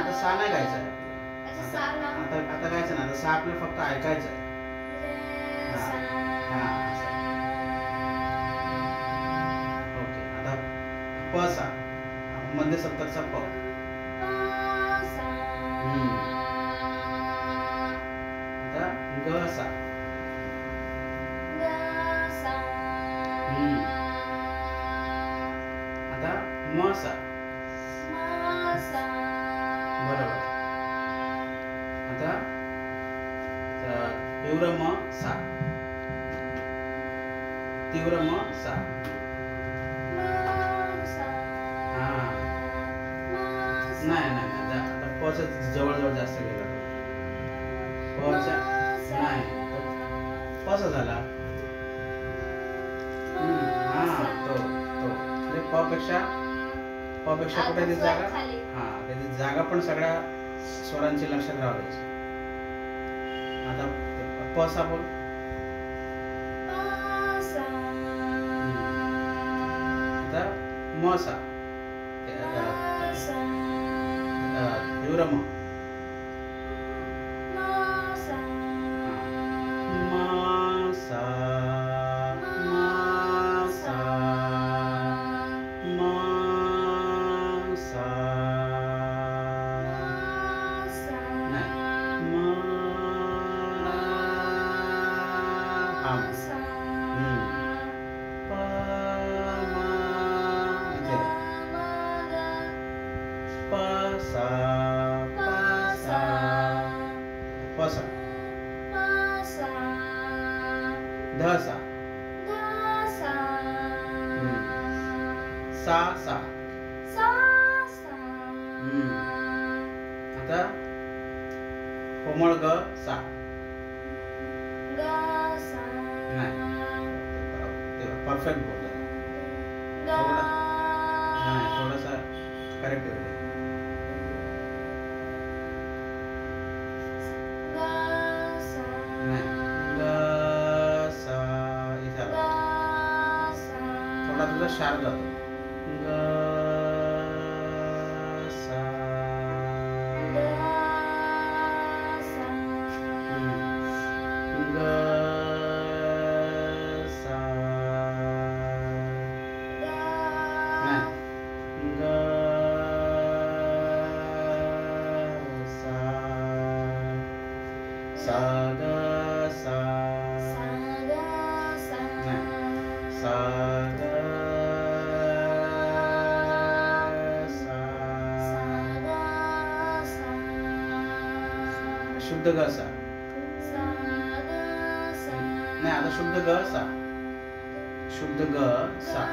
आता सा नाही गायचं आहे अच्छा सा ना. आता आता गायचं ना. आता सा आपल्याला फक्त ऐकायचं आहे. रे हा. सा. हा, असं. ओके. आता प सा मध्य सप्तकचा प. प सा. आता ग सा. ग सा. आता म सा. म सा. बरोबर. आता तीव्र म सा. तीव्र म सा. म सा. हा. म सा. नाही नाही नाही आता प च्या जवळ जवळ जास्त गेला प च्या नाही प सा झाला. हा तो म्हणजे प पेक्षा कुठे ती जागा. हा त्याची जागा पण सगळ्या स्वरांची लक्षात राहावी द्यायची. आता प सा बोल. प सा. आता म सा. म सा. तीव्र म. म सा. म सा. म सा. म सा. नाही म हा प म इथे प सा प सा ध सा सा सा. आता कोमळ ग सा. नाही परफेक्ट बोलला. नाही थोडासा करेक्ट आहे. नाही ग सा इथे आला. थोडा तुझा शार्प जातो. ग सा. ग सा. नाही ग सा. सा ग सा. नाही सा ग सा. शुद्ध ग सा. नाही आता शुद्ध ग सा. शुद्ध ग सा.